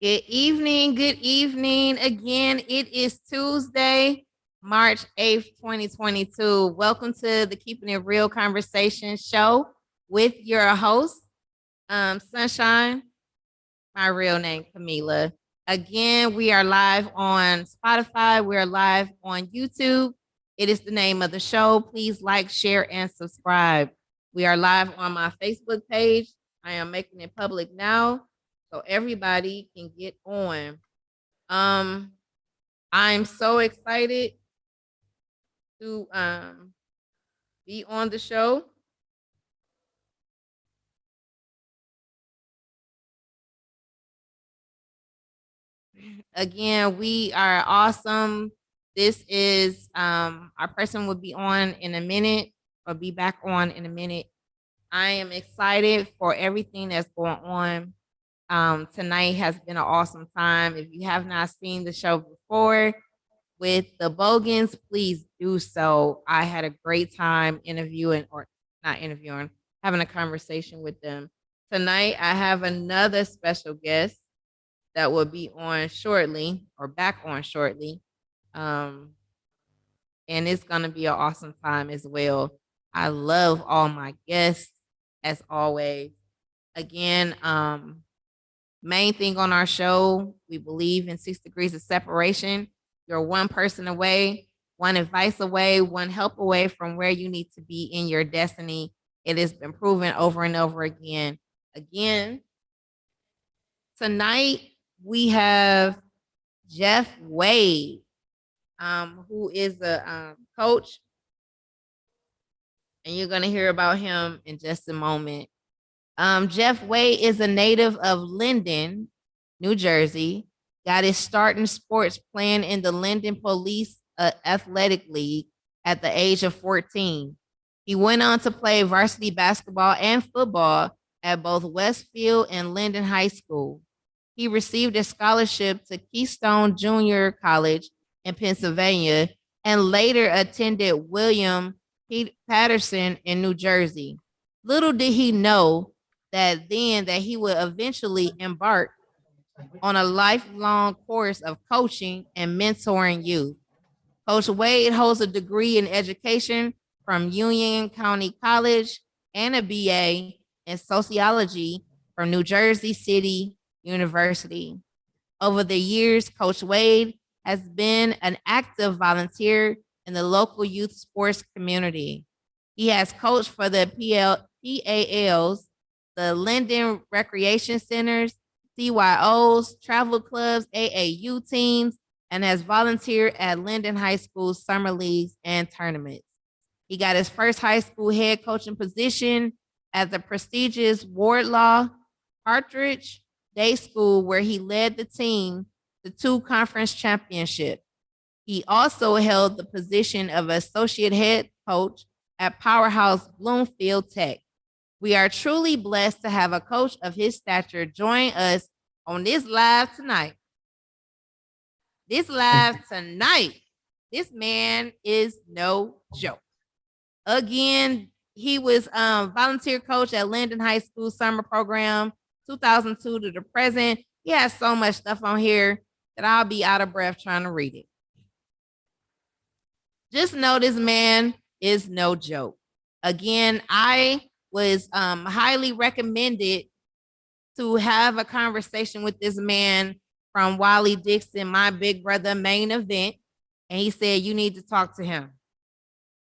Good evening. Good evening. Again, it is Tuesday, March 8th, 2022. Welcome to the Keeping It Real Conversation show with your host, Sunshine, my real name, Camila. Again, we are live on Spotify. We are live on YouTube. It is the name of the show. Please like, share, and subscribe. We are live on my Facebook page. I am making it public now so everybody can get on. Um, I'm so excited to be on the show. Again, we are awesome. This is our person will be on in a minute or be back on in a minute. I am excited for everything that's going on. Tonight has been an awesome time. If you have not seen the show before with the Bogans, please do so. I had a great time interviewing, or not interviewing, having a conversation with them. Tonight, I have another special guest that will be on shortly or back on shortly. Um, and it's going to be an awesome time as well. I love all my guests as always. Again, main thing on our show, we believe in 6 degrees of separation. You're one person away, one advice away, one help away from where you need to be in your destiny. It has been proven over and over again. Again, tonight we have Jeff Wade, who is a coach, and you're going to hear about him in just a moment. Jeff Wade is a native of Linden, New Jersey. Got his start in sports playing in the Linden Police Athletic League at the age of 14. He went on to play varsity basketball and football at both Westfield and Linden High School. He received a scholarship to Keystone Junior College in Pennsylvania and later attended William Patterson in New Jersey. Little did he know that he would eventually embark on a lifelong course of coaching and mentoring youth. Coach Wade holds a degree in education from Union County College and a BA in sociology from New Jersey City University. Over the years, Coach Wade has been an active volunteer in the local youth sports community. He has coached for the PALs, the Linden Recreation Centers, CYOs, travel clubs, AAU teams, and has volunteered at Linden High School's summer leagues and tournaments. He got his first high school head coaching position at the prestigious Wardlaw Partridge Day School, where he led the team to 2 conference championships. He also held the position of associate head coach at Powerhouse Bloomfield Tech. We are truly blessed to have a coach of his stature join us on this live tonight. This man is no joke. Again, he was volunteer coach at Linden High School summer program, 2002 to the present. He has so much stuff on here that I'll be out of breath trying to read it. Just know this man is no joke. Again, I was highly recommended to have a conversation with this man from Wiley Dixon, my big brother main event. And he said, you need to talk to him.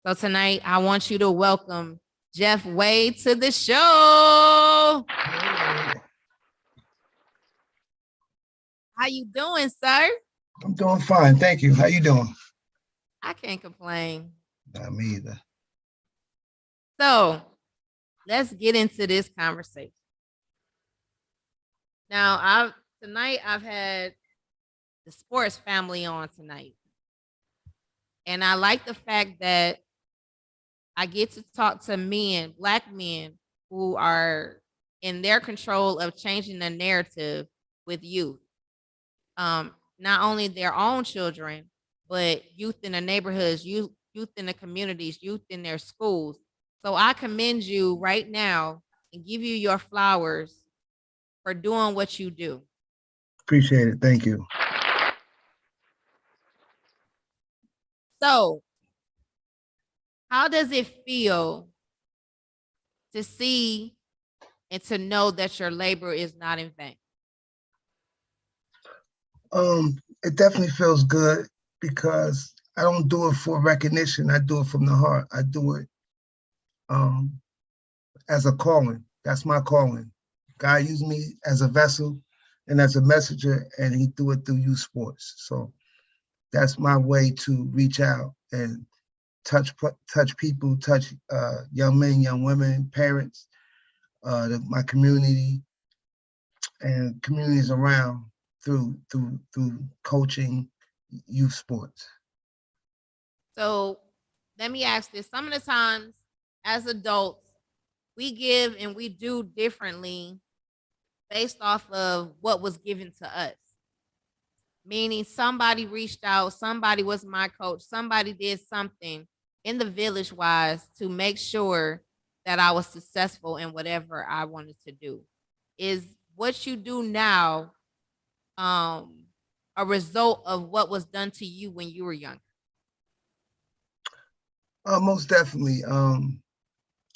So tonight, I want you to welcome Jeff Wade to the show. How you doing, sir? I'm doing fine. Thank you. How you doing? I can't complain. Not me either. So let's get into this conversation. Now, I've had the sports family on tonight. And I like the fact that I get to talk to men, Black men, who are in their control of changing the narrative with youth. Not only their own children, but youth in the neighborhoods, youth in the communities, youth in their schools. So I commend you right now and give you your flowers for doing what you do. Appreciate it. Thank you. So, how does it feel to see and to know that your labor is not in vain? It definitely feels good because I don't do it for recognition. I do it from the heart. I do it um, as a calling. That's my calling. God used me as a vessel and as a messenger, and He do it through youth sports. So that's my way to reach out and touch people, touch young men, young women, parents, my community, and communities around through coaching youth sports. So, let me ask this. Some of the times as adults, we give and we do differently based off of what was given to us. Meaning somebody reached out, somebody was my coach, somebody did something in the village wise to make sure that I was successful in whatever I wanted to do. Is what you do now um a result of what was done to you when you were young? Most definitely.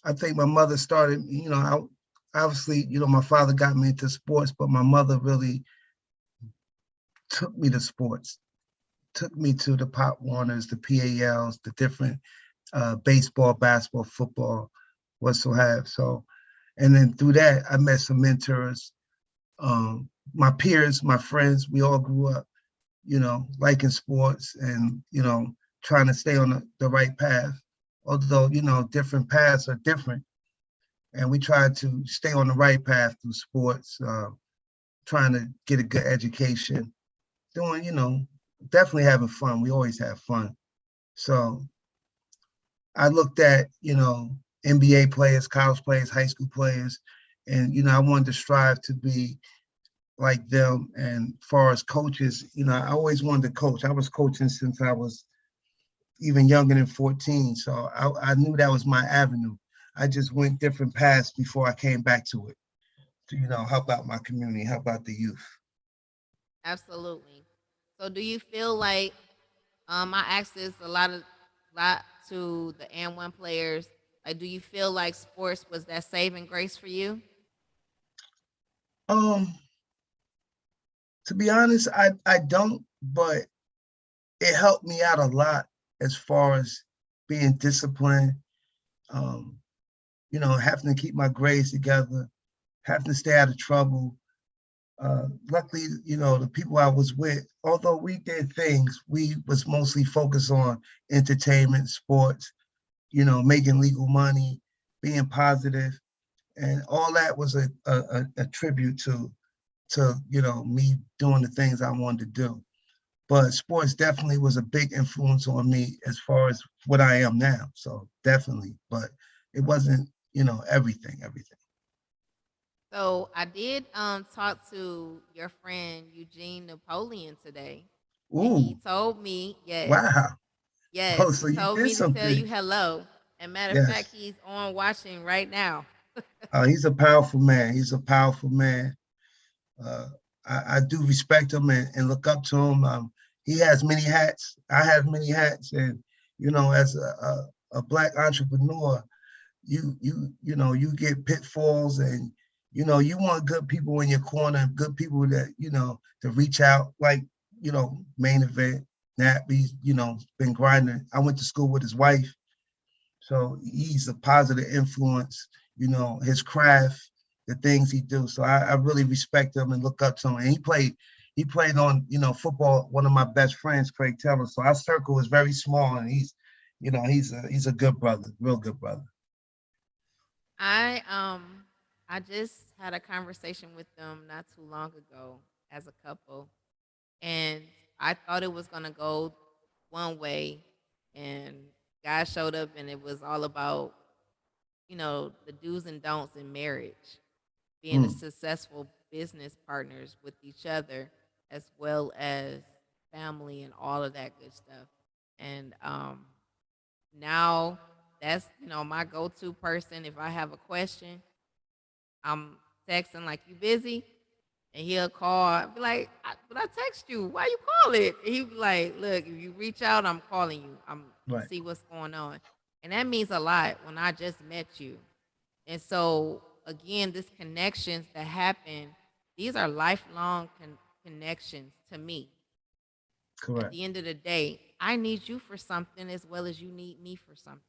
I think my mother started. Obviously, my father got me into sports, but my mother really took me to sports. Took me to the Pop Warners, the PALs, the different baseball, basketball, football, whatsoever. So, and then through that, I met some mentors, my peers, my friends. We all grew up, liking sports and trying to stay on the right path. Although different paths are different, and we tried to stay on the right path through sports, trying to get a good education, doing definitely having fun. We always have fun. So I looked at, NBA players, college players, high school players, and I wanted to strive to be like them. And far as coaches, I always wanted to coach. I was coaching since I was even younger than 14. So I knew that was my avenue. I just went different paths before I came back to it to, help out my community, help out the youth. Absolutely. So do you feel like I asked this a lot to the and one players. Like, do you feel like sports was that saving grace for you? Um, to be honest, I don't, but it helped me out a lot as far as being disciplined, um, having to keep my grades together, having to stay out of trouble. Luckily, the people I was with, although we did things, we was mostly focused on entertainment, sports, making legal money, being positive, and all that was a tribute to me doing the things I wanted to do. But sports definitely was a big influence on me as far as what I am now. So definitely, but it wasn't everything. So I did talk to your friend Eugene Napoleon today, and he Ooh, told me, yes, wow. Oh, yes, so he you told did me to tell something. you hello. And matter of fact, Yes. he's on watching right now. He's a powerful man. He's a powerful man. Uh, I do respect him and look up to him. He has many hats. I have many hats, and as a black entrepreneur, you get pitfalls, and you want good people in your corner, good people that to reach out. Like main event. Nat, he's been grinding. I went to school with his wife, so he's a positive influence, his craft, the things he do. So I really respect him and look up to him. And he played on, football, one of my best friends, Craig Taylor. So our circle is very small, and he's a good brother, real good brother. I um I just had a conversation with them not too long ago as a couple, and I thought it was gonna go one way, and God showed up, and it was all about the do's and don'ts in marriage, being a Mm. successful business partners with each other, as well as family and all of that good stuff. And now that's my go-to person. If I have a question, I'm texting like, you busy? And he'll call, I'd be like, but I text you. Why you call it? And he'd be like, look, if you reach out, I'm calling you. I'm to Right. see what's going on. And that means a lot when I just met you. And so again, these connections that happen, these are lifelong connections to me. At Correct. the end of the day, I need you for something as well as you need me for something.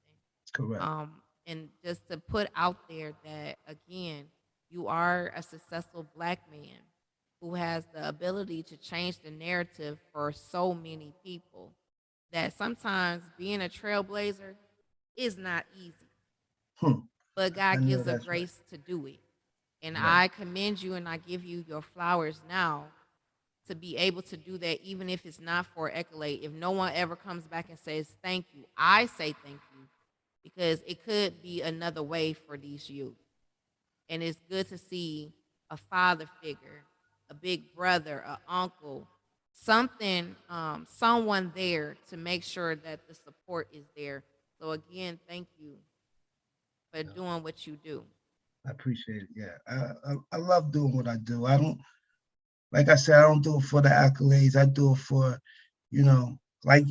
Correct. And just to put out there that again, you are a successful black man who has the ability to change the narrative for so many people. That sometimes being a trailblazer is not easy, Hmm. but I God know gives a that's right. grace to do it. And Right. I commend you and I give you your flowers now to be able to do that, even if it's not for accolade. If no one ever comes back and says thank you, I say thank you because it could be another way for these youth. And it's good to see a father figure, a big brother, an uncle, something, someone there to make sure that the support is there. So again, thank you for Yeah, doing what you do. I appreciate it. Yeah, I love doing what I do. I don't, like I said, I don't do it for the accolades. I do it for, you know, like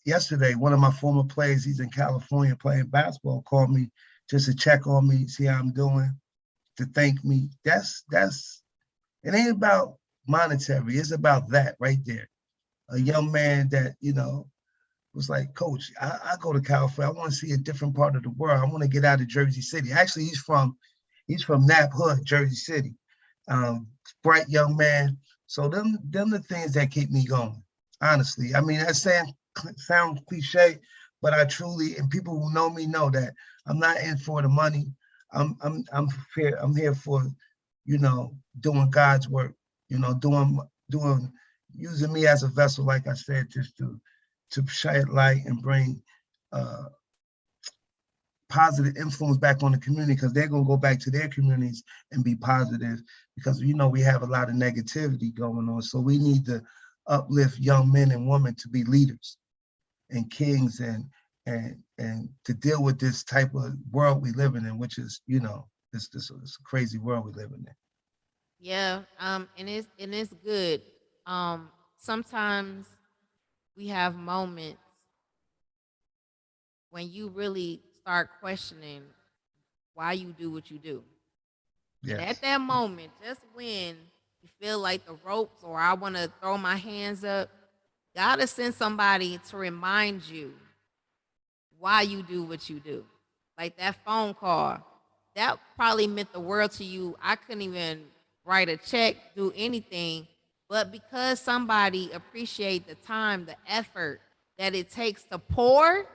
yesterday, one of my former players, he's in California playing basketball, called me just to check on me, see how I'm doing, to thank me. That's it ain't about monetary. It's about that right there. A Mm-hmm. young man that, was like, Coach, I go to California. I want to see a different part of the world. I want to get out of Jersey City. Actually, he's from Nap Hood, Jersey City. Um, Bright young man. So them the things that keep me going. Honestly, I mean that sound cliche, but I truly, and people who know me know that I'm not in for the money. I'm here for, doing God's work. Doing using me as a vessel, like I said, just to shed light and bring uh, positive influence back on the community, because they're going to go back to their communities and be positive, because we have a lot of negativity going on. So we need to uplift young men and women to be leaders and kings, and to deal with this type of world we live in, which is, this crazy world we live in. Yeah, and it's good. Sometimes we have moments when you really start questioning why you do what you do. And at Yes. that moment, just when you feel like the ropes or I want to throw my hands up, God will send somebody to remind you why you do what you do. Like that phone call, that probably meant the world to you. I couldn't even write a check, do anything, but because somebody appreciate the time, the effort that it takes to pour,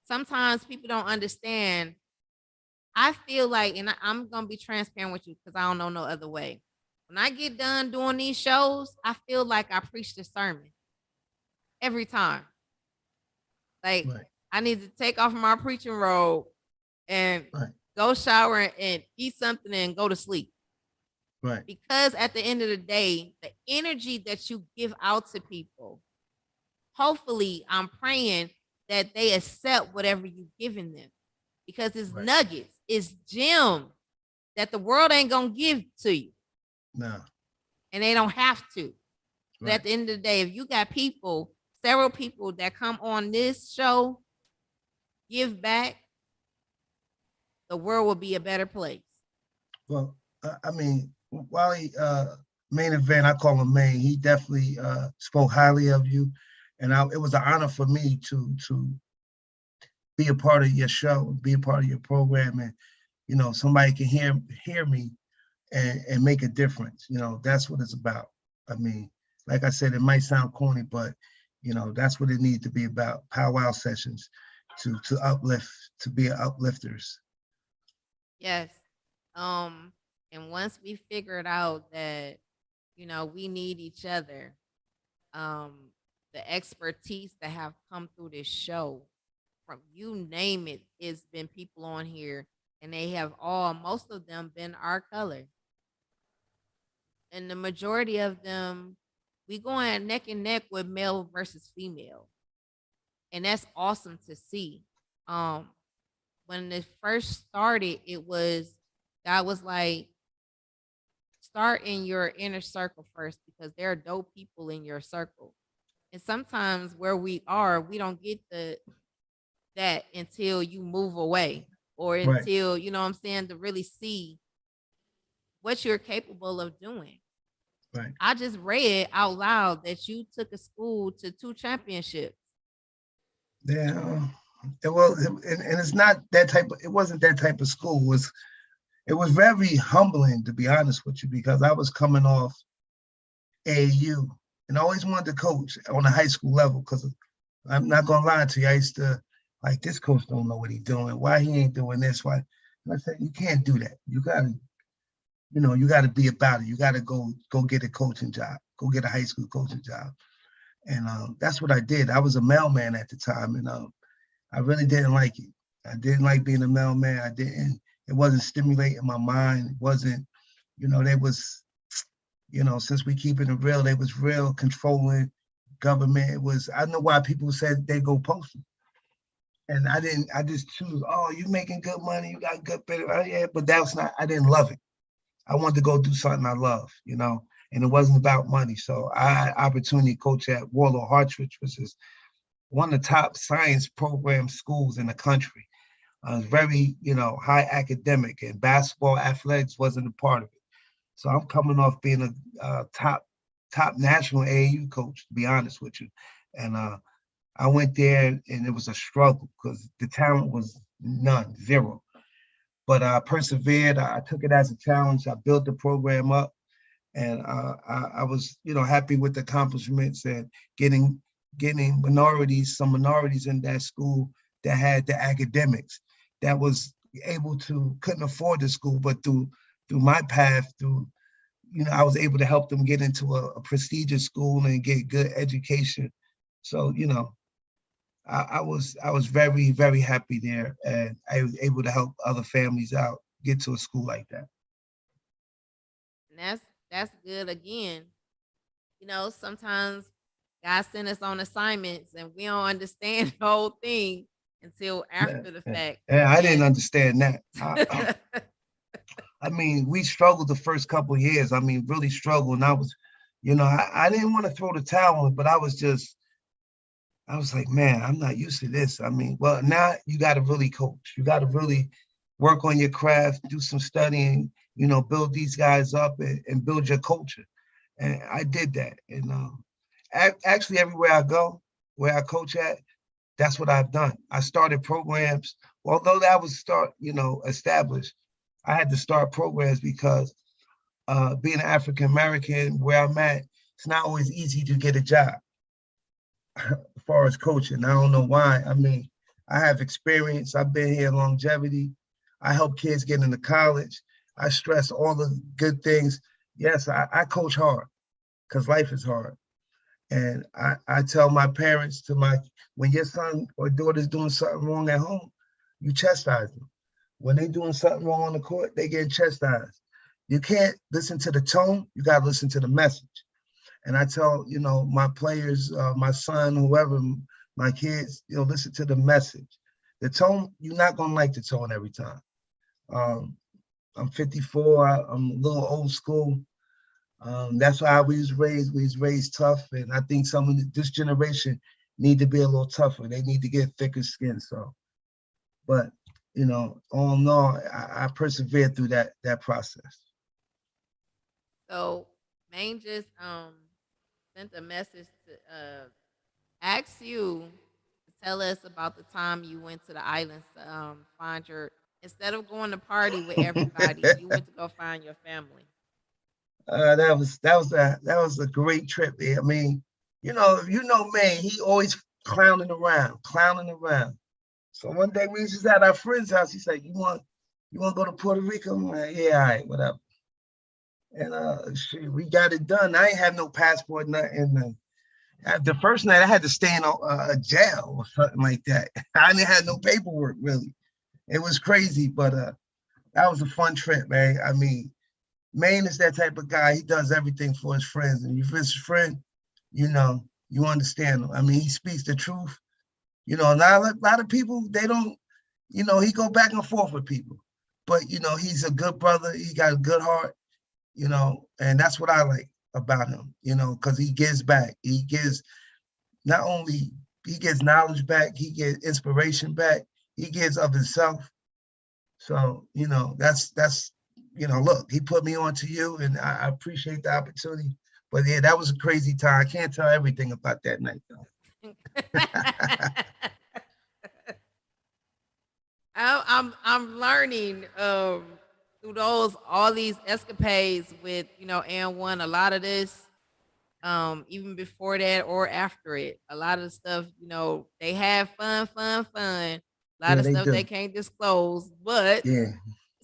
sometimes people don't understand. I feel like, and I'm gonna be transparent with you because I don't know no other way. When I get done doing these shows, I feel like I preached a sermon every time. Like Right. I need to take off my preaching robe and Right. go shower and eat something and go to sleep. Right. Because at the end of the day, the energy that you give out to people, hopefully, I'm praying that they accept whatever you've given them because it's Right. nuggets, it's gems that the world ain't gonna give to you, No. and they don't have to. But at Right. the end of the day, if you got people, several people that come on this show, give back, the world will be a better place. Well, I mean, while main event, I call him main, he definitely spoke highly of you, and it was an honor for me to be a part of your show, be a part of your program, and somebody can hear me and make a difference. That's what it's about. I mean, like I said, it might sound corny, but that's what it needs to be about. Powwow sessions to uplift, to be uplifters. Yes. Um, and once we figured out that, we need each other, um, the expertise that have come through this show, from you name it, it's been people on here and they have all, most of them been our color. And the majority of them, we going neck and neck with male versus female. And that's awesome to see. Um, when it first started, it was God was like, start in your inner circle first because there are dope people in your circle. And sometimes where we are, we don't get that until you move away or Right, until, you know what I'm saying, to really see what you're capable of doing. right. I just read out loud that you took a school to 2 championships. Yeah. Well, and it's not that type of, it wasn't that type of school. It was very humbling, to be honest with you, because I was coming off AAU and I always wanted to coach on a high school level because I'm not gonna lie to you, I used to like this coach don't know what he's doing. Why he ain't doing this? Why? And I said, you can't do that. You gotta be about it. You gotta go get a coaching job, go get a high school coaching job. And that's what I did. I was a mailman at the time, and I really didn't like it. I didn't like being a mailman. I didn't. It wasn't stimulating my mind. It wasn't. They was. Since we keeping it real, they was real controlling government. It was. I know why people said they go postal, and I didn't. I just choose. Oh, you making good money. You got good pay. Oh, yeah, but that's not. I didn't love it. I wanted to go do something I love. And it wasn't about money. So I had opportunity to coach at Warlow Hartridge, which is one of the top science program schools in the country. It's very, high academic, and basketball athletics wasn't a part of it. So I'm coming off being a top national AAU coach, to be honest with you. And I went there, and it was a struggle because the talent was none, zero. But I persevered. I took it as a challenge. I built the program up, and I was, happy with the accomplishments and getting some minorities in that school that had the academics that was able to couldn't afford the school, but through my path, I was able to help them get into a prestigious school and get good education. So I was very very happy there, and I was able to help other families out get to a school like that. And that's good again. Sometimes God sent us on assignments and we don't understand the whole thing until Yeah, after the yeah. fact. Yeah, I didn't And understand that. I mean, we struggled the first couple of years. I mean, really struggled. And I didn't want to throw the towel in, but I was like, man, I'm not used to this. I mean, well, now you got to really coach. You got to really work on your craft, do some studying, build these guys up, and build your culture. And I did that. And actually, everywhere I go, where I coach at, that's what I've done. I started programs, although that was established. I had to start programs because being an African American, where I'm at, it's not always easy to get a job as far as coaching. I don't know why. I mean, I have experience. I've been here longevity. I help kids get into college. I stress all the good things. Yes, I coach hard because life is hard. And I tell my parents when your son or daughter's doing something wrong at home, you chastise them. When they doing something wrong on the court, they getting chastised. You can't listen to the tone, you gotta listen to the message. And I tell, my players, my son, whoever, my kids, listen to the message. The tone, you're not gonna like the tone every time. Um, I'm 54, I'm a little old school. That's why we was raised. We was raised tough, and I think some of this generation need to be a little tougher. They need to get thicker skin. So, but all in all, I persevered through that process. so Maine just sent a message to ask you to tell us about the time you went to the islands to find your instead of going to party with everybody, you went to go find your family. That was a great trip. I mean, man, he always clowning around, clowning around. So one day we was just at our friend's house. He said, "You want to go to Puerto Rico?" I'm like, "Yeah, all right, whatever." And shit, we got it done. I ain't have no passport, nothing. The first night I had to stay in a jail or something like that. I didn't have no paperwork really. It was crazy, but that was a fun trip, man. I mean, Maine is that type of guy. He does everything for his friends, and if it's his friend, you understand him. I mean, he speaks the truth. A lot of people they don't. He go back and forth with people, but he's a good brother. He got a good heart, and that's what I like about him, because he gives back. He gives not only he gives knowledge back, he gives inspiration back, he gives of himself. So, look, he put me on to you and I appreciate the opportunity. But yeah, that was a crazy time. I can't tell everything about that night though. I'm learning through those all these escapades with and one a lot of this even before that or after it a lot of the stuff they have fun a lot Yeah, of they stuff they do. can't disclose but Yeah,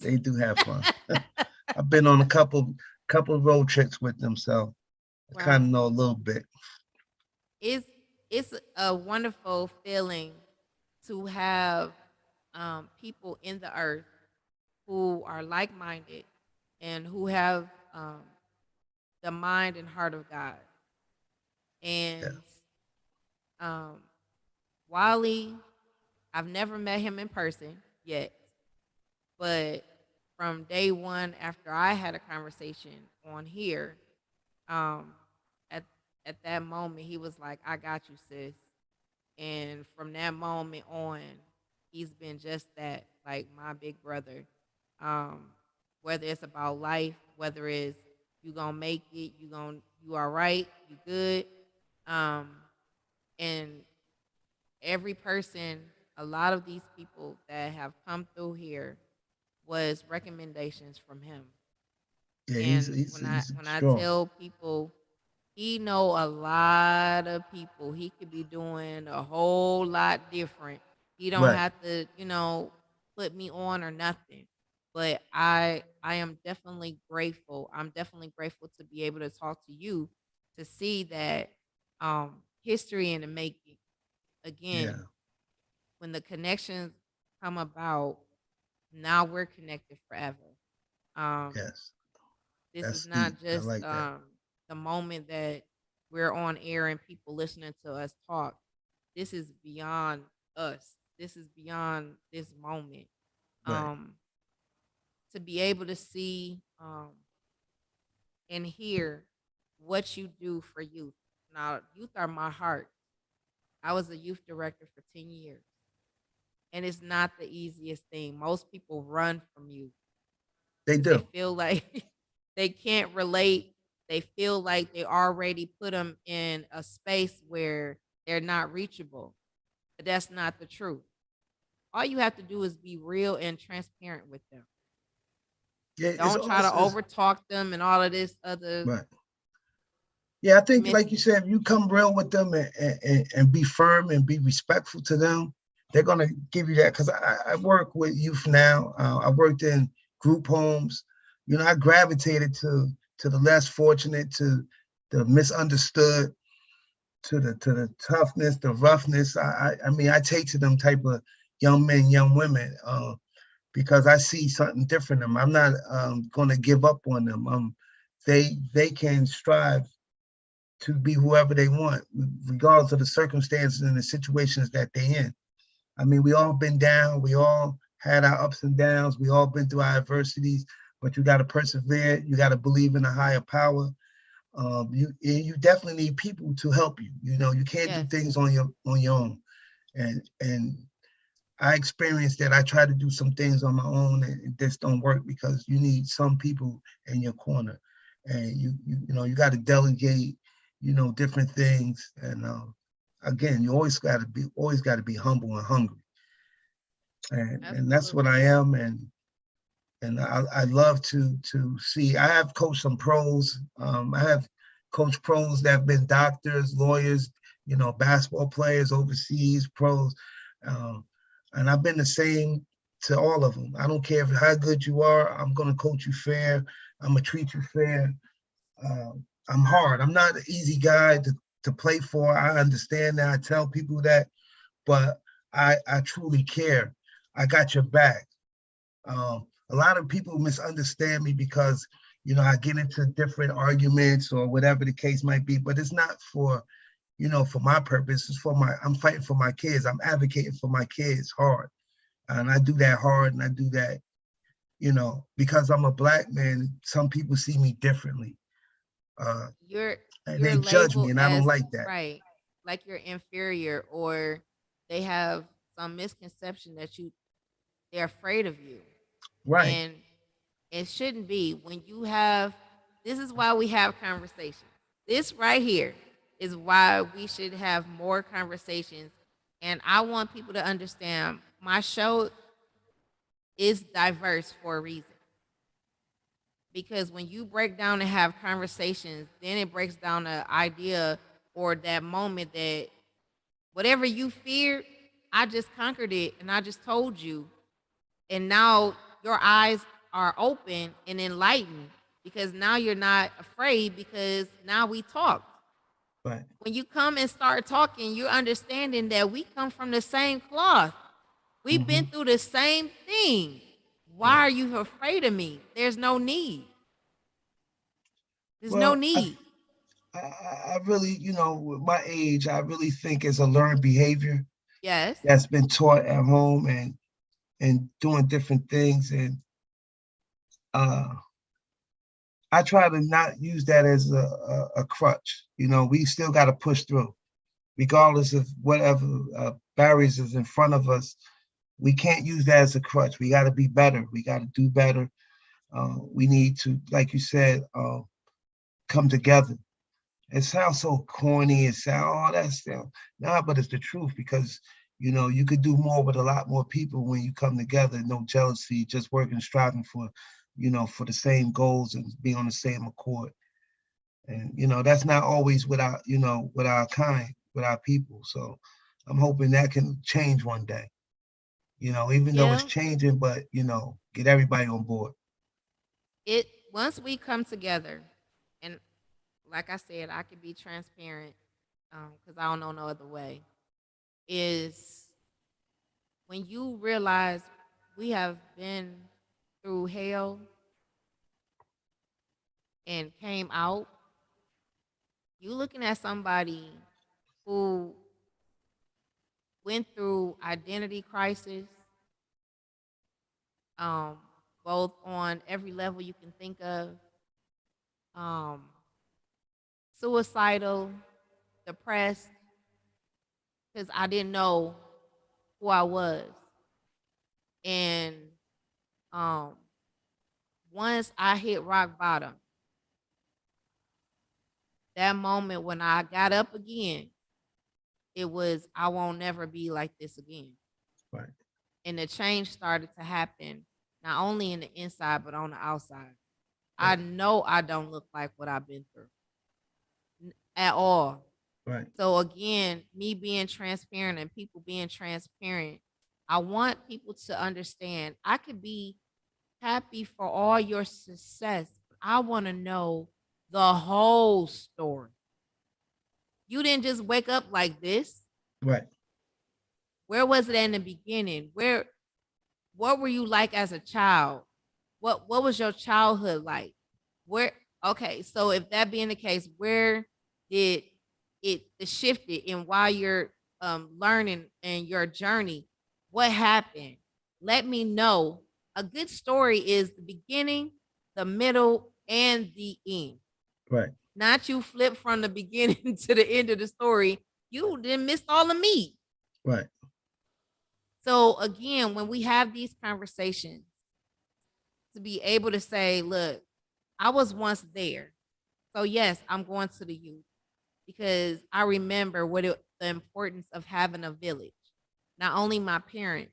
they do have fun. I've been on a couple of road trips with them, so I kind wow of know a little bit. it's it's a wonderful feeling to have people in the earth who are like-minded and who have um, the mind and heart of God. Yeah, And um, Wally, I've never met him in person yet, but from day one after I had a conversation on here, um, at at that moment he was like, "I got you, sis." And from that moment on, he's been just that, like my big brother. Um, whether it's about life, whether it's you gonna make it, you all right, you good. Um, and every person, a lot of these people that have come through here was recommendations from him. yeah, he's And he's he's when I strong. tell people he know a lot of people. He could be doing a whole lot different. He don't Right. have to, put me on or nothing. But I am definitely grateful. I'm definitely grateful to be able to talk to you to see that history in the making. Yeah. Again, when the connections come about, now we're connected forever. Um Yes. this is That's deep. not I just like that. the moment that we're on air and people listening to us talk. This is beyond us. This is beyond this moment. Right. Um, to be able to see and hear what you do for youth. Now, youth are my heart. I was a youth director for 10 years, and it's not the easiest thing. Most people run from youth They because they do. feel like they can't relate. They feel like they already put them in a space where they're not reachable. But that's not the truth. All you have to do is be real and transparent with them. Yeah, it's Don't try to also overtalk them and all of this other right. Yeah, I think, mess. like you said, if you come real with them and be firm and be respectful to them, they're gonna give you that. Because I work with youth now. I worked in group homes. I gravitated to the less fortunate, to the misunderstood, to the toughness, the roughness. I mean, I take to them type of young men, young women, because I see something different in them. I'm not going to give up on them. They can strive to be whoever they want, regardless of the circumstances and the situations that they're in. I mean, we all been down, we all had our ups and downs, we all been through our adversities, but you got to persevere. You got to believe in a higher power. You definitely need people to help you. You can't do Yes, things on your own. And I experienced that. I try to do some things on my own, and it just don't work because you need some people in your corner, and you got to delegate, different things. And again, you always got to be humble and hungry, and that's what I absolutely. am. And I love to see. I have coached some pros. I have coached pros that have been doctors, lawyers, basketball players, overseas pros, um, and I've been the same to all of them. I don't care how good you are. I'm gonna coach you fair. I'm gonna treat you fair. I'm hard. I'm not an easy guy to play for. I understand that. I tell people that, but I truly care. I got your back. A lot of people misunderstand me because I get into different arguments or whatever the case might be, but it's not for my purpose. It's for I'm fighting for my kids. I'm advocating for my kids hard, and I do that hard, and I do that because I'm a black man, some people see me differently. Uh, You're and you're they judge me, labeled and I don't as like that. right, like you're inferior, or they have some misconception that they're afraid of you. Right. And it shouldn't be. When you have, this is why we have conversations. This right here is why we should have more conversations. And I want people to understand my show is diverse for a reason. Because when you break down and have conversations, then it breaks down the idea or that moment that whatever you feared, I just conquered it and I just told you. And now your eyes are open and enlightened because now you're not afraid because now we talk. Right. When you come and start talking, you're understanding that we come from the same cloth. We've been Hmm. through the same thing. Why Yeah. are you afraid of me? There's no need. There's no Well, need. I really, with my age, I really think it's a learned behavior Yes. that's been taught at home and doing different things. And uh, I try to not use that as a crutch. We still got to push through, regardless of whatever barriers is in front of us. We can't use that as a crutch. We got to be better. We got to do better. We need to, like you said, come together. It sounds so corny. It sounds, oh, that's nah, but it's the truth because you could do more with a lot more people when you come together. No jealousy, just working, striving for the same goals and be on the same accord. And that's not always with our kind, with our people. So I'm hoping that can change one day. Even though it's Yeah. changing, but get everybody on board. It once we come together, and like I said, I can be transparent because I don't know no other way. Is when you realize we have been through hell and came out, you looking at somebody who went through identity crisis, um, both on every level you can think of, um, suicidal, depressed, because I didn't know who I was. And um, once I hit rock bottom, that moment when I got up again, it was, I won't never be like this again. Right. And the change started to happen, not only in the inside, but on the outside. I Right. know I don't look like what I've been through at all. Right. So again, me being transparent and people being transparent, I want people to understand I could be happy for all your success. I want to know the whole story. You didn't just wake up like this. Right. Where was it in the beginning? What were you like as a child? What was your childhood like? Where okay, so if that being the case, where did it shifted and while you're learning and your journey, what happened? Let me know. A good story is the beginning, the middle, and the end. Right. Not you flip from the beginning to the end of the story. You didn't miss all the meat. Right. So again, when we have these conversations, to be able to say, look, I was once there. So yes, I'm going to the youth because I remember the importance of having a village. Not only my parents,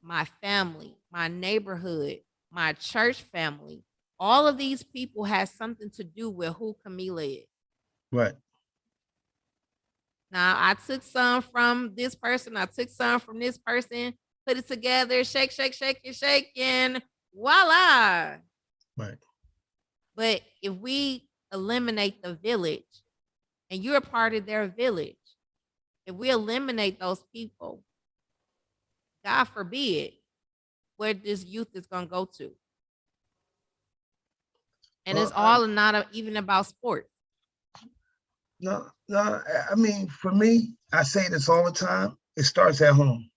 my family, my neighborhood, my church family, all of these people had something to do with who Camila is. Right. Now I took some from this person, I took some from this person, put it together, shake, shake, shake, and shake, and voila. Right. But if we eliminate the village and you're a part of their village, if we eliminate those people, God forbid where this youth is going to go to. And it's Well, all not even about sports. no, no. I mean, for me, I say this all the time. It starts at home.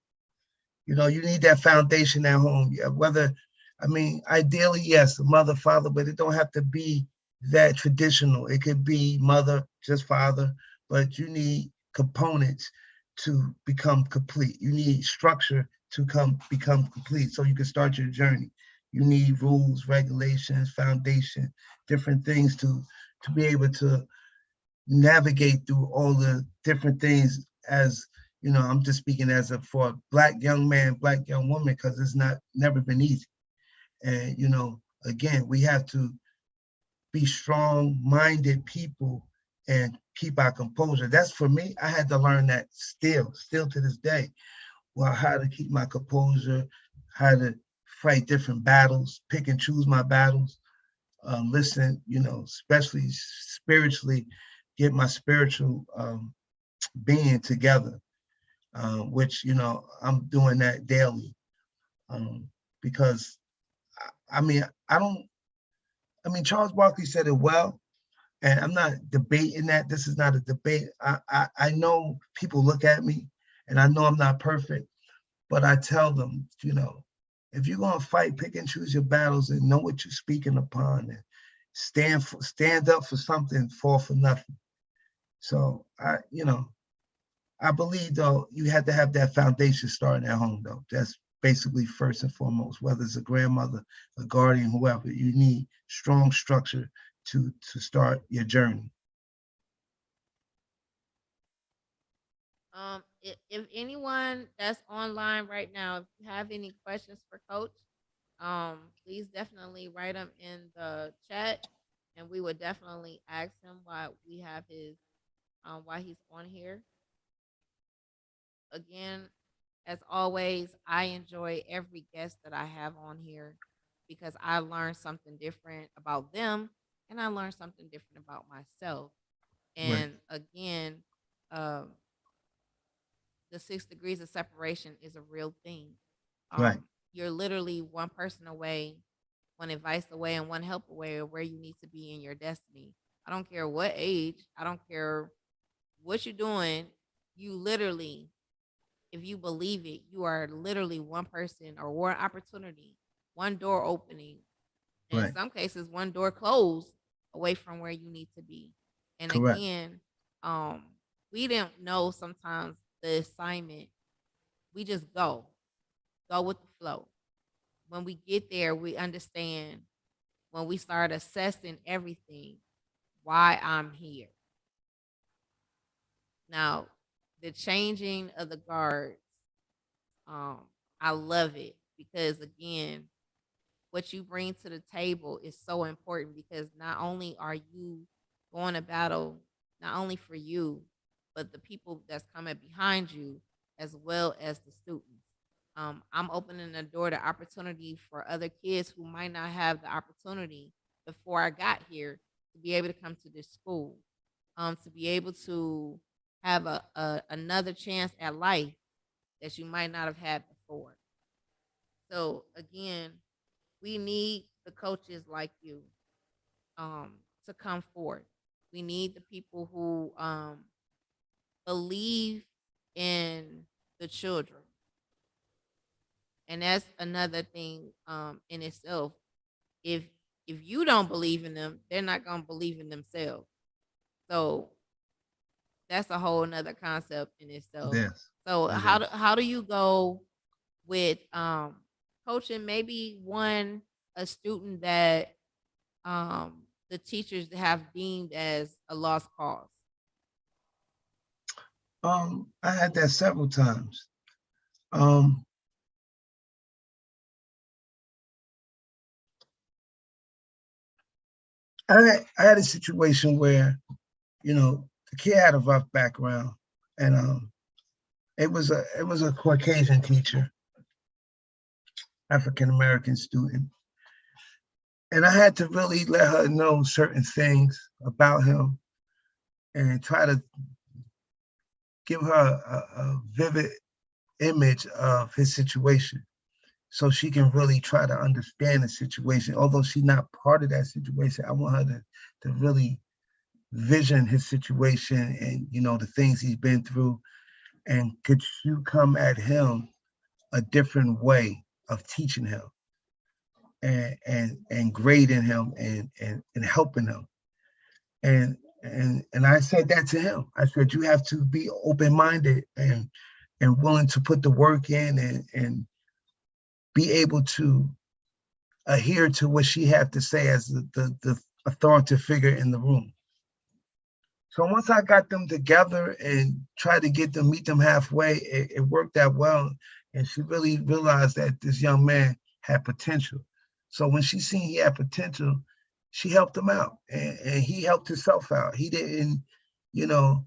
You need that foundation at home. Yeah, whether I mean, ideally, yes, mother, father, but it don't have to be that traditional. It could be mother, just father, but you need components to become complete. You need structure to become complete so you can start your journey. You need rules, regulations, foundation, different things to be able to navigate through all the different things as I'm just speaking as a for a black young man, black young woman, because it's not never been easy. And again, we have to be strong-minded people and keep our composure. That's for me. I had to learn that still to this day. Well, how to keep my composure, how to fight different battles, pick and choose my battles, listen, especially spiritually, get my spiritual being together, which, I'm doing that daily. Because I mean, I don't, I mean, Charles Barkley said it well, and I'm not debating that. This is not a debate. I know people look at me, and I know I'm not perfect, but I tell them, if you're gonna fight, pick and choose your battles, and know what you're speaking upon, and stand up for something, fall for nothing. So I believe though you have to have that foundation starting at home though. That's basically first and foremost. Whether it's a grandmother, a guardian, whoever, you need strong structure to start your journey. If anyone that's online right now, if you have any questions for Coach, please definitely write them in the chat, and we would definitely ask him why we have his, why he's on here. Again, as always, I enjoy every guest that I have on here because I learn something different about them, and I learn something different about myself. Right, And again, um, the 6 degrees of separation is a real thing. right, You're literally one person away, one advice away, and one help away of where you need to be in your destiny. I don't care what age, I don't care what you're doing. You literally, if you believe it, you are literally one person or one opportunity, one door opening, and in right. some cases, one door closed away from where you need to be. And Correct. again, um, we didn't know sometimes the assignment. We just go with the flow. When we get there, we understand when we start assessing everything, why I'm here. Now, the changing of the guards, um, I love it because again, what you bring to the table is so important because not only are you going to battle not only for you, but the people that's coming behind you as well as the students. I'm opening the door to opportunity for other kids who might not have the opportunity before I got here to be able to come to this school, to be able to have a another chance at life that you might not have had before. So again, we need the coaches like you, to come forth. We need the people who believe in the children, and that's another thing in itself. If you don't believe in them, they're not gonna believe in themselves. So that's a whole nother concept in itself. Yes, So it how do you go with coaching maybe one a student that the teachers have deemed as a lost cause? I had that several times. Um, I had a situation where the kid had a rough background, and it was a Caucasian teacher, African American student, and I had to really let her know certain things about him and try to give her a vivid image of his situation so she can really try to understand the situation. Although she's not part of that situation, I want her to really vision his situation and the things he's been through, and could you come at him a different way of teaching him. and grading him and helping him. And I said that to him. I said you have to be open minded and willing to put the work in and be able to adhere to what she had to say as the authoritative figure in the room. So once I got them together and tried to get them meet them halfway, it worked out well. And she really realized that this young man had potential. So when she seen he had potential, she helped him out, and he helped himself out. He didn't, you know,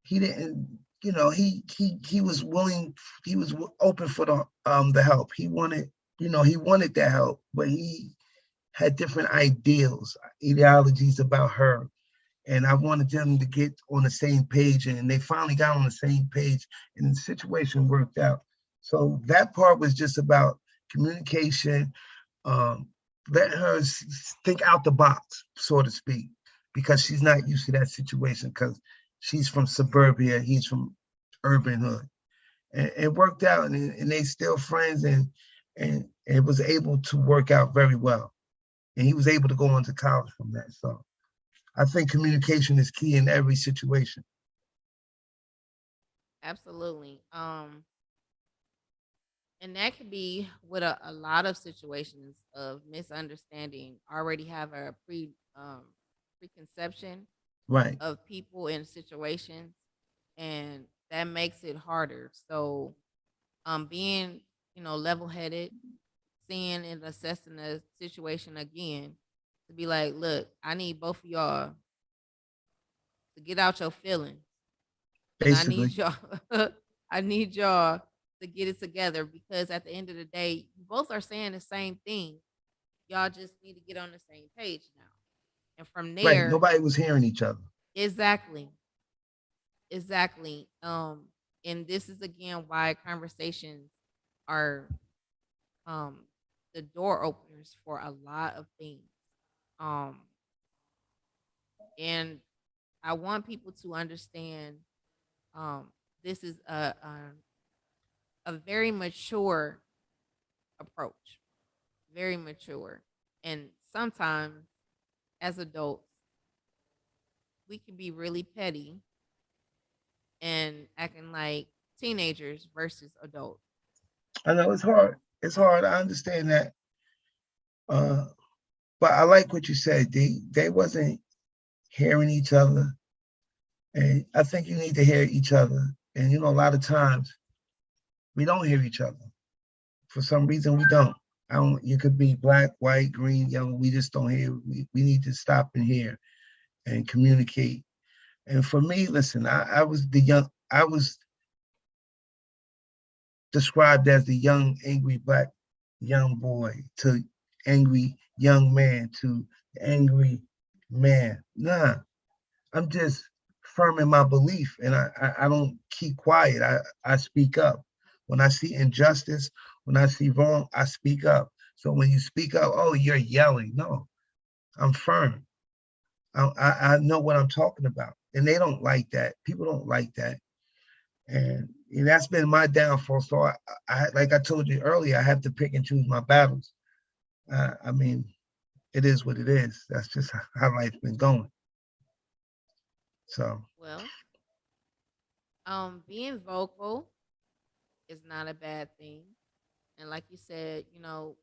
he didn't, he was willing, he was open for the help. He wanted, he wanted that help, but he had different ideologies about her, and I wanted them to get on the same page, and they finally got on the same page, and the situation worked out. So that part was just about communication, um, let her think out the box, so to speak, because she's not used to that situation because she's from suburbia, he's from urban hood. And it worked out, and they still friends, and it was able to work out very well. And he was able to go on to college from that. So I think communication is key in every situation. Absolutely. And that could be with a lot of situations of misunderstanding. Already have a preconception Right. of people and situations, and that makes it harder. So, being level headed, seeing and assessing the situation again, to be like, look, I need both of y'all to get out your feelings, and I need Basically. y'all, I need y'all to get it together, because at the end of the day, you both are saying the same thing. Y'all just need to get on the same page now. And from Right. there, Nobody was hearing each other. exactly, exactly. And this is again why conversations are um the door openers for a lot of things. Um, and I want people to understand this is a very mature approach, very mature. And sometimes as adults, we can be really petty and acting like teenagers versus adults. I know it's hard. It's hard. I understand that. Uh, but I like what you said. They wasn't hearing each other. And I think you need to hear each other. And a lot of times we don't hear each other. For some reason we don't. I don't you could be black, white, green, yellow. We just don't hear. We need to stop and hear and communicate. And for me, listen, I was described as the young, angry black young boy to angry young man to angry man. Nah, I'm just firm in my belief, and I don't keep quiet. I speak up. When I see injustice, when I see wrong, I speak up. So when you speak up, oh, you're yelling. No, I'm firm. I know what I'm talking about, and they don't like that. People don't like that, and that's been my downfall. So like I told you earlier, I have to pick and choose my battles. I mean, it is what it is. That's just how life's been going. So Well, being vocal is not a bad thing. And like you said,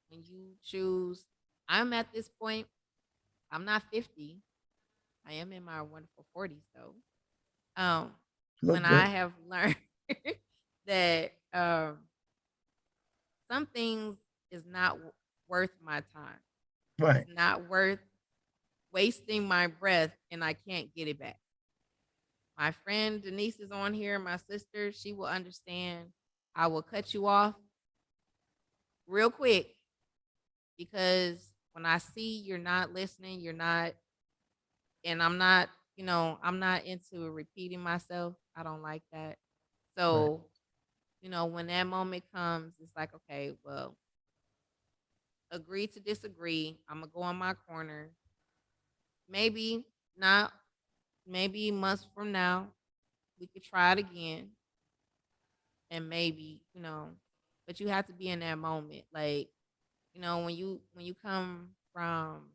when you choose, I'm at this point, I'm not 50. I am in my wonderful 40s though. look When I good, have learned that some things is not worth my time. right, It's not worth wasting my breath and I can't get it back. My friend Denise is on here, my sister, she will understand. I will cut you off real quick, because when I see you're not listening, you're not, and I'm not into repeating myself. I don't like that. right, So, when that moment comes, it's like, okay, well, agree to disagree. I'm gonna go on my corner. Maybe not, maybe months from now, we could try it again. And maybe, but you have to be in that moment. Like, when you come from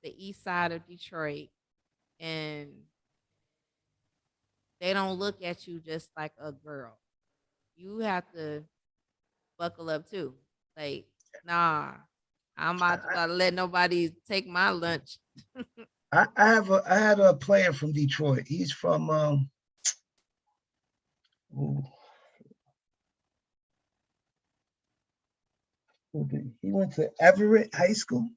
the east side of Detroit and they don't look at you just like a girl. You have to buckle up too. Like, nah, I'm about to let nobody take my lunch. I had a player from Detroit. He's from ooh, he went to Everett High School.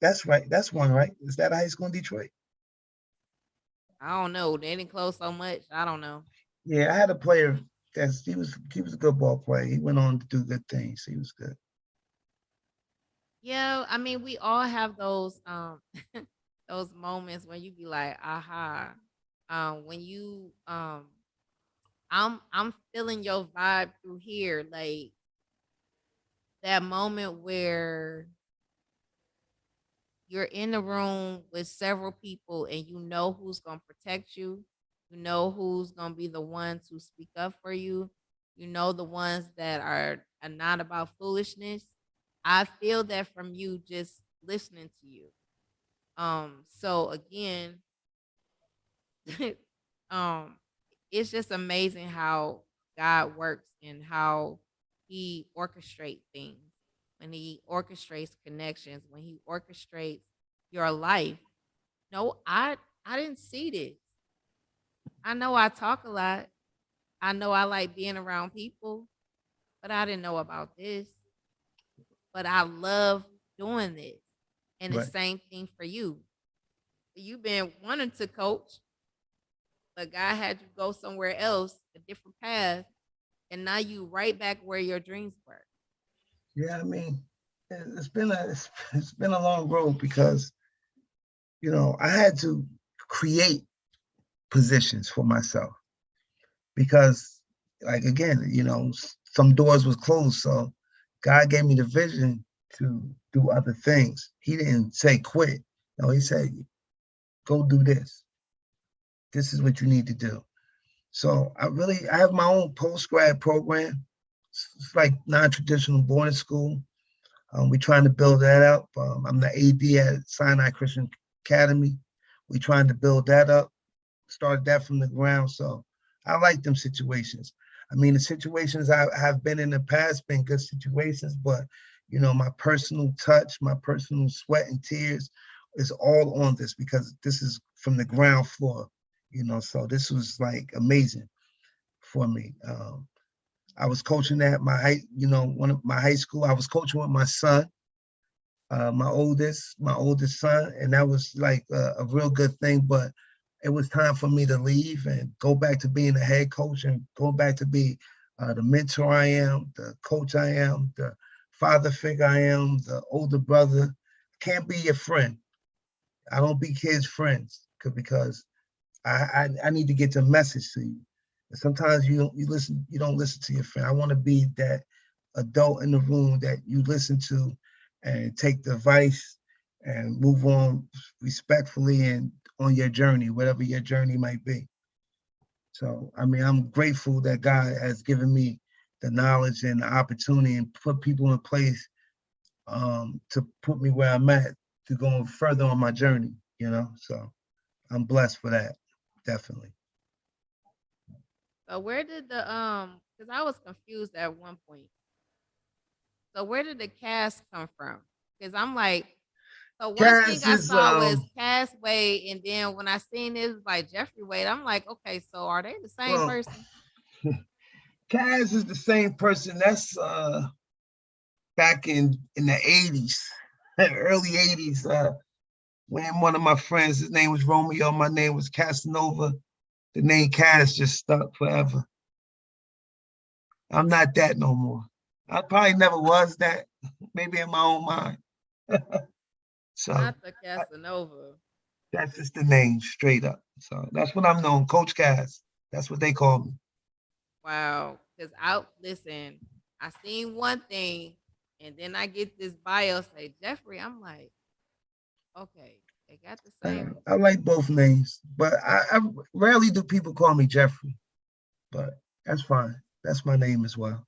That's right? That's one, right? Is that a high school in Detroit? I don't know. They didn't close so much. I don't know. Yeah, I had a player he was a good ball player. He went on to do good things. He was good. Yeah, I mean, we all have those those moments when you be like, aha. When you I'm feeling your vibe through here. Like that moment where you're in the room with several people and you know who's going to protect you. You know who's going to be the ones who speak up for you. You know the ones that are not about foolishness. I feel that from you just listening to you. So again, um it's just amazing how God works and how he orchestrates things. When he orchestrates connections, when he orchestrates your life. No, I didn't see this. I know I talk a lot. I know I like being around people, but I didn't know about this. But I love doing this. And the Right. same thing for you. You've been wanting to coach, but God had you go somewhere else, a different path, and now you right back where your dreams were. Yeah, I mean, it's been a long road because I had to create positions for myself because, like again, some doors was closed, so God gave me the vision to do other things. He didn't say quit. No, he said go do this. This is what you need to do. So I have my own post grad program. It's like non-traditional boarding school. We're trying to build that up. I'm the AD at Sinai Christian Academy. We're trying to build that up, started that from the ground. So I like them situations. I mean, the situations I have been in the past been good situations, but my personal touch, my personal sweat and tears is all on this because this is from the ground floor. So this was like amazing for me. I was coaching at one of my high school. I was coaching with my son, my oldest son, and that was like a real good thing. But it was time for me to leave and go back to being a head coach and go back to be the mentor I am, the coach I am, the father figure I am, the older brother. Can't be your friend. I don't be kids' friends because I need to get the message to you. And sometimes you don't listen to your friend. I want to be that adult in the room that you listen to and take the advice and move on respectfully and on your journey, whatever your journey might be. So I mean, I'm grateful that God has given me the knowledge and the opportunity and put people in place to put me where I'm at to go further on my journey. So I'm blessed for that, definitely. So where did the because I was confused at one point. So where did the cast come from? Because I'm like, so one thing Kaz I is saw was Cass Wade, and then when I seen this by Jeffrey Wade, I'm like, okay, so are they the same well, person? Kaz is the same person. That's back in the '80s, early '80s. When one of my friends, his name was Romeo, my name was Casanova. The name Kaz just stuck forever. I'm not that no more. I probably never was that, maybe in my own mind. So Not the I, Casanova. that's just the name, straight up. So that's what I'm known, Coach Kaz. That's what they call me. Wow. Because I listen, I seen one thing, and then I get this bio say Jeffrey. I'm like, okay, they got the same. I like both names, but I rarely do people call me Jeffrey, but that's fine. That's my name as well.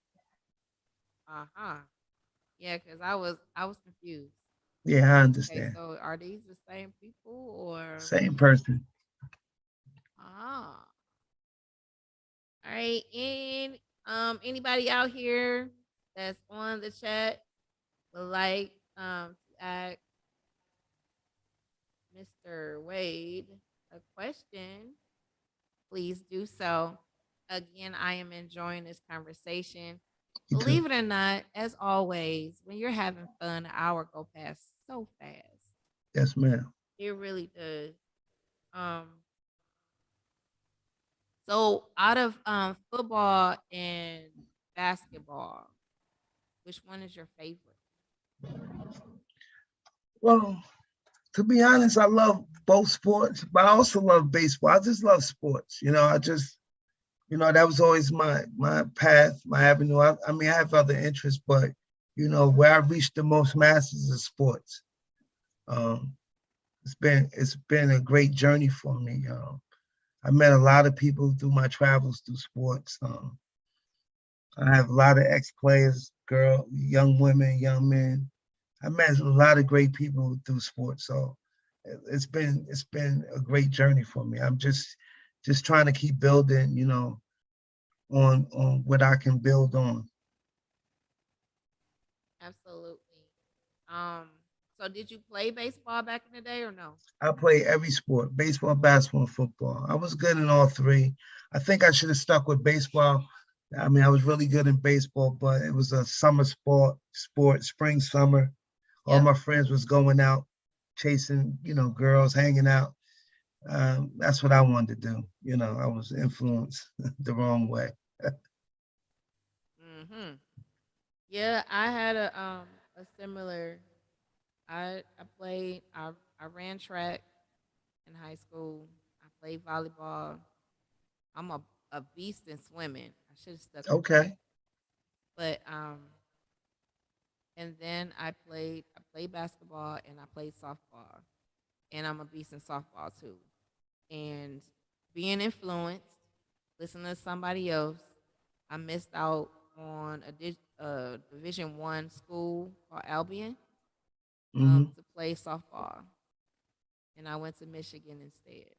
Uh-huh. Yeah, because I was confused. Yeah, I Okay, understand. so are these the same people or Same person. ah? All right, and anybody out here that's on the chat would like to ask Mr. Wade a question, please do so. Again, I am enjoying this conversation. You too. Believe it or not, as always, when you're having fun, an hour go past so fast. Yes, ma'am. It really does. Um, so out of football and basketball, which one is your favorite? Well, to be honest, I love both sports, but I also love baseball. I just love sports. That was always my path, my avenue. I mean, I have other interests, but where I reached the most masses is sports. Um, it's been a great journey for me. I met a lot of people through my travels through sports. I have a lot of ex-players, young women, young men. I met a lot of great people through sports, so it's been a great journey for me. I'm just trying to keep building, on what I can build on. Absolutely. Um, so did you play baseball back in the day or no? I play every sport: baseball, basketball, and football. I was good in all three. I think I should have stuck with baseball. I mean, I was really good in baseball, but it was a summer sport, spring, summer. All Yep. my friends was going out, chasing, girls, hanging out. That's what I wanted to do. I was influenced the wrong way. Mm-hmm. Yeah, I had a similar. I played. I ran track in high school. I played volleyball. I'm a beast in swimming. I should have stuck with that. Okay. But and then I played basketball and I played softball. And I'm a beast in softball too. And being influenced, listening to somebody else, I missed out on a Division 1 school called Albion Hmm. to play softball, and I went to Michigan instead.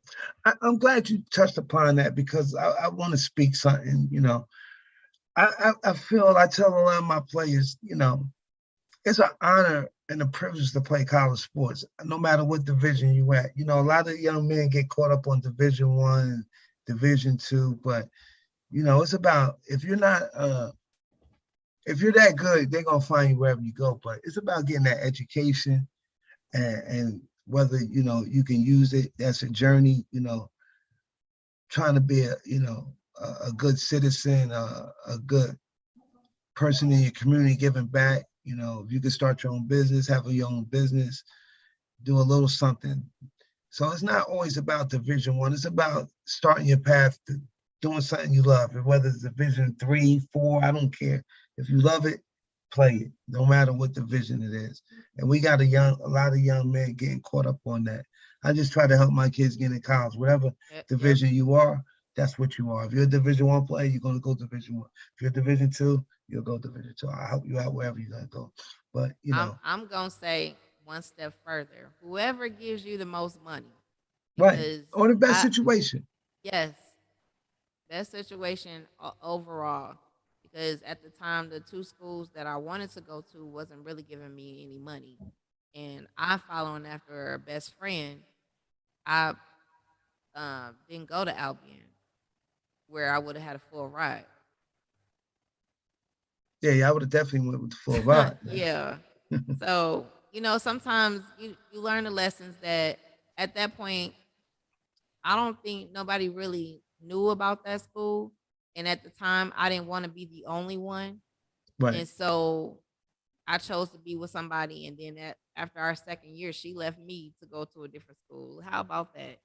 I'm glad you touched upon that because I want to speak something. I feel I tell a lot of my players, it's an honor and a privilege to play college sports, no matter what division you at. A lot of young men get caught up on Division 1, Division 2, but it's about if you're that good, they're gonna find you wherever you go. But it's about getting that education and whether you can use it. That's a journey. Trying to be a good citizen, a good person in your community, giving back. If you can start your own business, have your own business, do a little something. So it's not always about Division 1. It's about starting your path to doing something you love. And whether it's Division 3, 4, I don't care. If you love it, play it, no matter what division it is. And we got a lot of young men getting caught up on that. I just try to help my kids get in college. Whatever Yep, yep. division you are, that's what you are. If you're a Division 1 player, you're gonna go Division 1. If you're Division 2, you'll go Division 2. I'll help you out wherever you're gonna go. But I'm gonna say one step further. Whoever gives you the most money, right. because Or the best I situation. yes, best situation overall. Because at the time, the two schools that I wanted to go to wasn't really giving me any money, and I following after a best friend. I didn't go to Albion where I would have had a full ride. Yeah, I would have definitely went with the full ride, man. Yeah. So, sometimes you learn the lessons that at that point, I don't think nobody really knew about that school. And at the time, I didn't want to be the only one. Right, And so I chose to be with somebody. And then after our second year, she left me to go to a different school. How about that?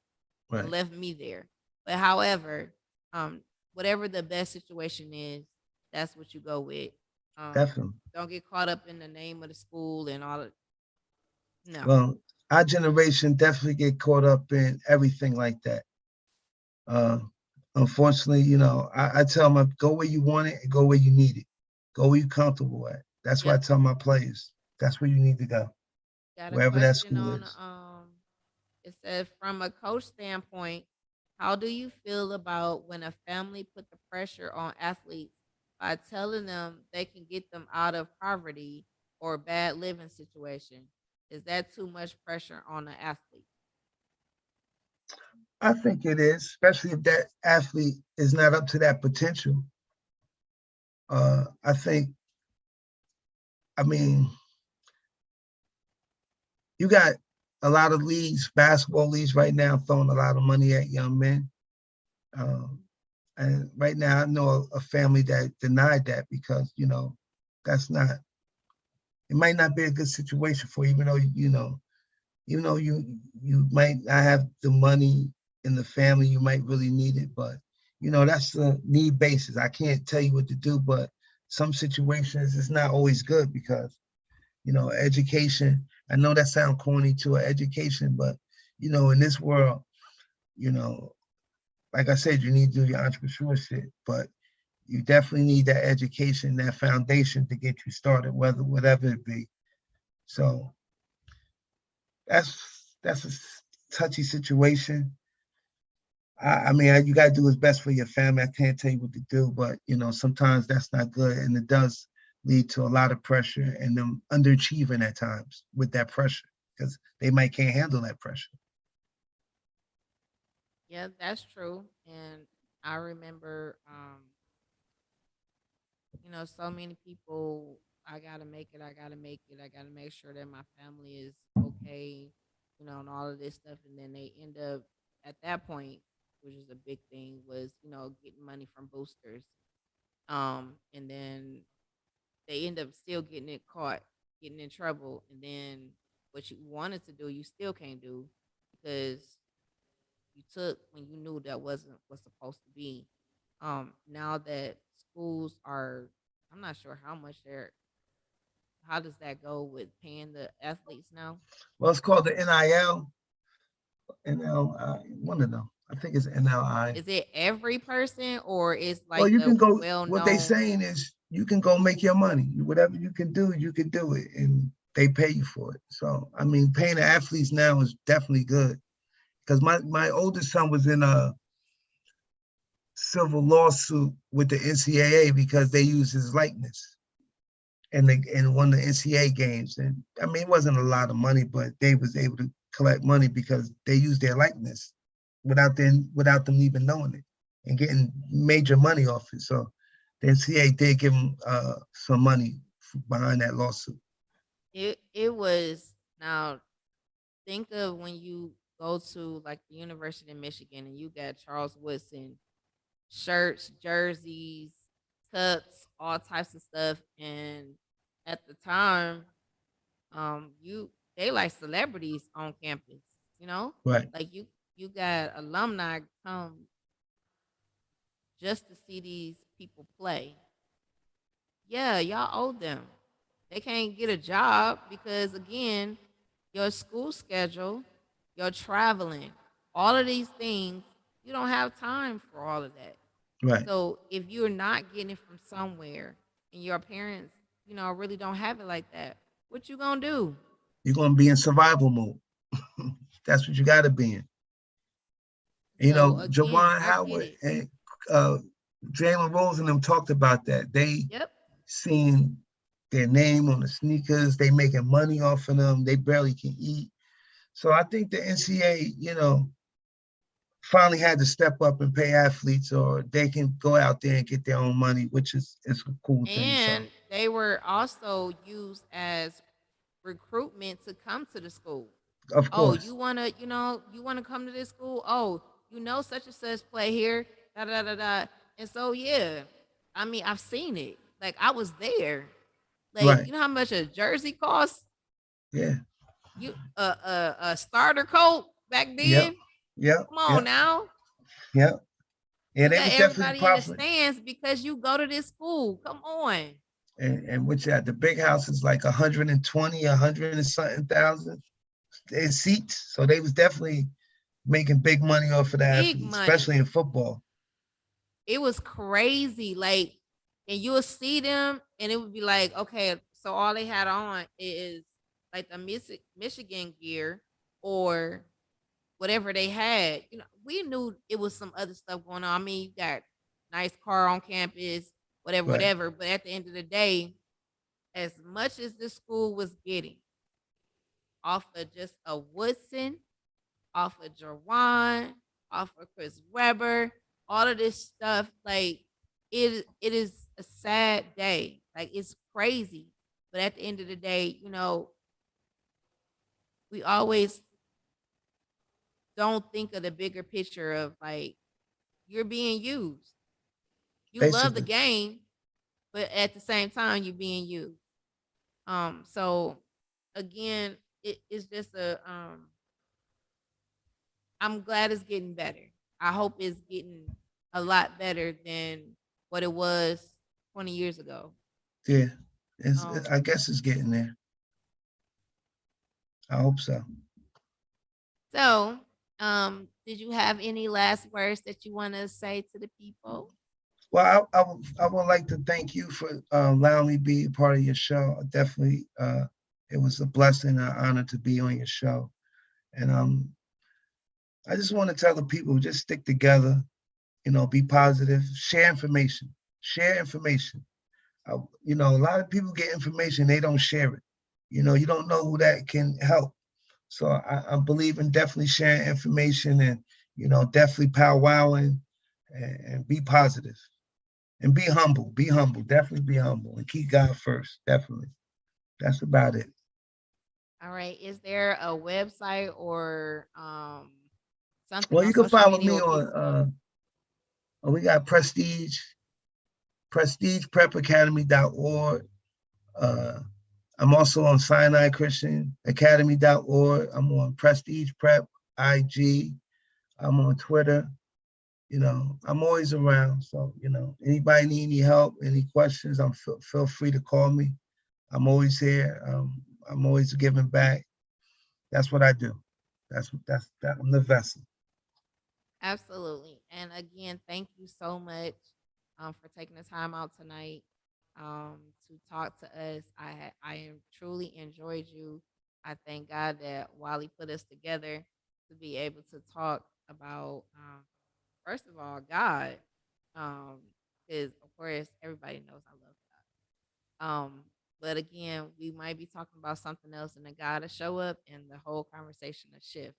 And right. left me there. But however, um, whatever the best situation is, that's what you go with. Um, Definitely. don't get caught up in the name of the school and all of no. Well, our generation definitely get caught up in everything like that. Uh, Unfortunately, I tell them go where you want it and go where you need it. Go where you're comfortable at. That's why I Yep. tell my players, that's where you need to go, Got a wherever that question school on is. it says from a coach standpoint, how do you feel about when a family put the pressure on athletes by telling them they can get them out of poverty or bad living situation? Is that too much pressure on the athlete? I think it is, especially if that athlete is not up to that potential. I think, I mean, you got a lot of leagues, basketball leagues right now, throwing a lot of money at young men. Um, and right now, I know a family that denied that because that's not. It might not be a good situation for you, even though you might not have the money in the family, you might really need it, but that's a need basis. I can't tell you what to do, but some situations it's not always good because education. I know that sounds corny to an education, but in this world, you know, like I said, you need to do your entrepreneurship, but you definitely need that education, that foundation to get you started, whether whatever it be. So that's a touchy situation. I mean, you gotta do what's best for your family. I can't tell you what to do, but sometimes that's not good, and it does lead to a lot of pressure and them underachieving at times with that pressure because they might can't handle that pressure. Yeah, that's true. And I remember so many people, I gotta make it, I gotta make it, I gotta make sure that my family is okay, and all of this stuff. And then they end up at that point, which is a big thing, was, getting money from boosters. And then they end up still getting it caught, getting in trouble. And then what you wanted to do, you still can't do because you took when you knew that wasn't what's supposed to be. Now that schools are, I'm not sure how much they're, how does that go with paying the athletes now? Well, it's called the NIL, one of them. I think it's NLI. Is it every person or is Well, like you the can go. well What they known? saying is you can go make your money. Whatever you can do it, and they pay you for it. So I mean, paying the athletes now is definitely good because my oldest son was in a civil lawsuit with the NCAA because they used his likeness and won the NCAA games. And I mean, it wasn't a lot of money, but they was able to collect money because they used their likeness without them even knowing it and getting major money off it. So the NCAA did give them some money behind that lawsuit. It was now think of when you go to like the University of Michigan and you got Charles Woodson shirts, jerseys, cups, all types of stuff. And at the time, you they like celebrities on campus, you know? Right. Like you got alumni come just to see these people play. Yeah, y'all owe them. They can't get a job because again, your school schedule, your traveling, all of these things, you don't have time for all of that. Right. So if you're not getting it from somewhere and your parents, really don't have it like that, what you gonna do? You're gonna be in survival mode. That's what you gotta be in. So again, Jawan I get Howard it. and uh Jalen Rose and them talked about that. They Yep. seeing their name on the sneakers, they making money off of them, they barely can eat. So I think the NCAA, finally had to step up and pay athletes or they can go out there and get their own money, which is a cool thing. So And they were also used as recruitment to come to the school. of Oh, course. you wanna come to this school? Oh, such and such play here, da da da da. And so yeah, I mean I've seen it. Like I was there. Like Right. you know how much a jersey costs? Yeah. You a starter coat back Yep. then? Yep. Come on Yep. now. Yep. Yeah, You they got was definitely everybody in the popular. stands because you go to this school. Come on. And which at the big house is like 120, 100 and something thousand seats. So they was definitely making big money off of the Big athletes, money. especially in football. It was crazy. Like and you will see them, and it would be like, okay, so all they had on is like the Michigan gear or whatever they had. You know, we knew it was some other stuff going on. I mean, you got nice car on campus, whatever, Right. whatever. But at the end of the day, as much as the school was getting off of just a Woodson, off of Jawan, off of Chris Webber, all of this stuff, like it is a sad day. Like it's crazy. But at the end of the day, you know, we always don't think of the bigger picture of like you're being used. You love the Basically. game, but at the same time you're being used. So again, it's just a I'm glad it's getting better. I hope it's getting a lot better than what it was 20 years ago. Yeah. Um, I guess it's getting there. I hope so. so, did you have any last words that you want to say to the people? Well, I would like to thank you for allowing me to be a part of your show. Definitely, it was a blessing and an honor to be on your show. And I just want to tell the people just stick together, be positive, share information. A lot of people get information, they don't share it. You don't know who that can help. So I believe in definitely sharing information and, definitely powwowing and be positive and be humble. Be humble. Definitely be humble and keep God first. Definitely. That's about it. All right. Is there a website or something Well, on you can social follow media me where on, people can? we got prestigeprepacademy.org. Uh, I'm also on Sinai Christian Academy.org. I'm on Prestige Prep IG. I'm on Twitter. I'm always around. So, anybody need any help, any questions, feel free to call me. I'm always here. I'm always giving back. That's what I do. I'm the vessel. Absolutely. And again, thank you so much for taking the time out tonight to talk to us. I am truly enjoyed you. I thank God that Wally put us together to be able to talk about, first of all, God, because of course everybody knows I love God. But again, we might be talking about something else, and the God will show up, and the whole conversation will shift.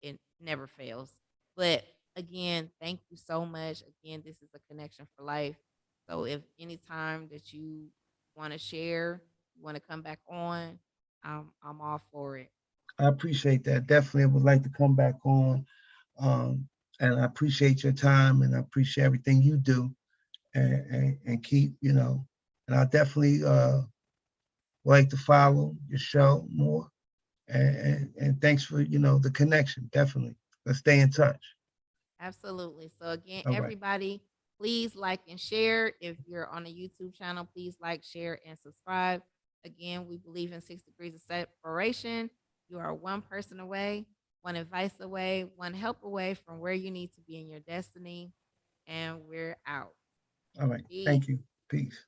It never fails. But again, thank you so much. Again, this is a connection for life. So if any time that you want to share, you want to come back on, I'm all for it. I appreciate that. Definitely would like to come back on. Um, and I appreciate your time and I appreciate everything you do and keep, and I definitely would like to follow your show more. And thanks for, the connection. Definitely. Let's stay in touch. Absolutely. So again, All right. everybody, please like and share. If you're on a YouTube channel, please like, share, and subscribe. Again, we believe in 6 degrees of separation. You are one person away, one advice away, one help away from where you need to be in your destiny. And we're out. All right. Peace. Thank you. Peace.